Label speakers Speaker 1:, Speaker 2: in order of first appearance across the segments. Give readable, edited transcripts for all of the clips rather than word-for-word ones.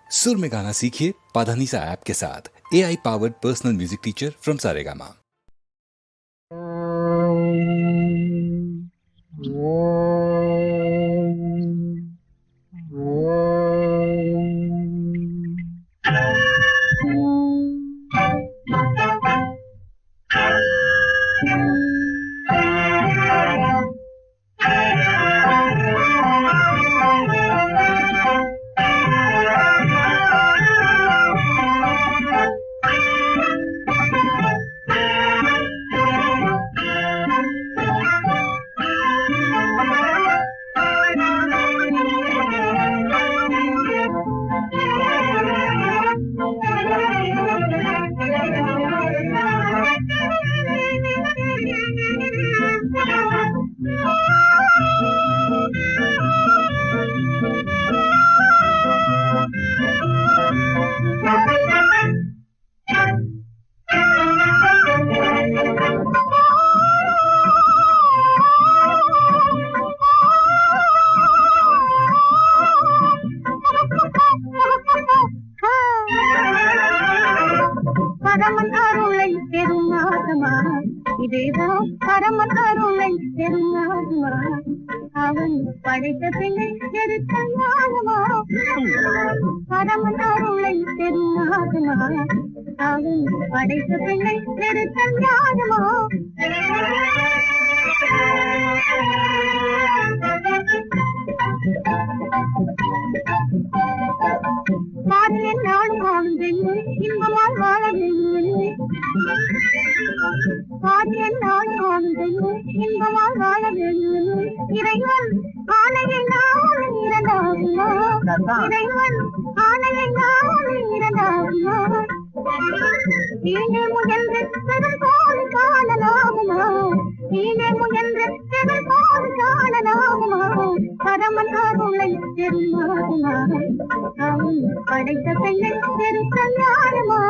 Speaker 1: सुर में गाना सीखिए पाधानीसा ऐप के साथ। AI powered personal music teacher from Saregama.
Speaker 2: பரமன் அருளை பெருமாதமா இதேதான் பரமன் அருளை பெருமாதமா அவன் படைத்த பிள்ளை எடுத்த ஞானமா பரமன் அருளை பெருமாதமா அவன் படைத்த பிள்ளை எடுத்த ஞானமா பாதியில் நான் வாழ்ந்தேன் இன்பமால் வாழ வேண்டும் பாதியில் நான் வாழ்ந்தேன் இன்பமால் வாழ வேண்டும் இறைவன் ஆணையை நான் இறந்தாகுமா இறைவன் ஆணையை நான் இறந்தாகுமா நீனே முயன்று பெரும் போல் காணலாகுமா நீனே முயன்று பெரும் போல் காணலாகுமா பரமன் அருளை பெருமாகுமா அவன் படைத்த பெண்ணை பெருத்த ஞானமா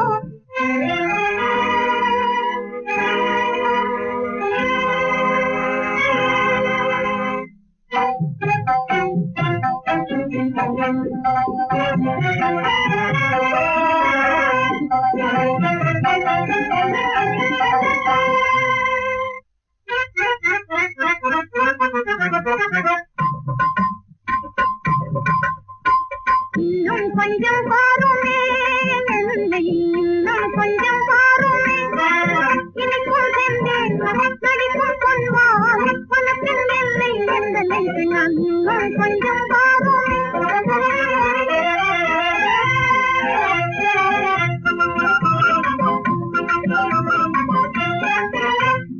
Speaker 2: இன்னும் கொஞ்சம் பாருமே இன்னும் கொஞ்சம் பாருமே இனிக்கும் சென்றேன் நடிக்கும் கொள்வான் உனக்கில் இல்லை எந்த நெஞ்சு நான் இன்னும் கொஞ்சம் பாருமே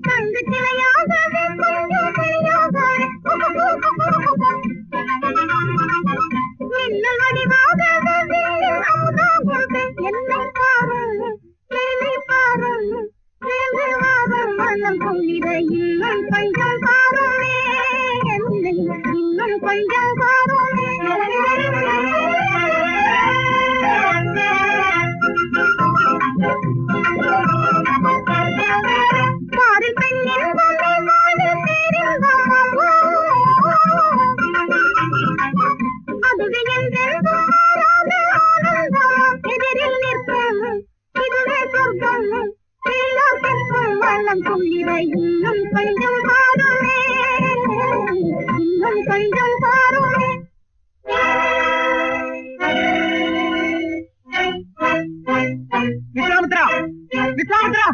Speaker 2: தங்கு சிலையாகவே கொஞ்சம் சிலையாக மின்னல் வடிவாகவே என்னை பாரும் என்னை பாரும் வாரும் மனம் கொள்ளிட இன்னும் கொஞ்சம் பாருமே என்னை இன்னும் கொஞ்சம் பாருமே பாரு பெண்ணின் அதுவே எதிரில் நிற்கும் இதுவே சொர்க்கம் வண்ணம் கொள்ளிட இன்னும் கொஞ்சம் பாருமே இன்னும் கொஞ்சம் பாருமே
Speaker 3: விஸ்வாமித்ரா விஸ்வாமித்ரா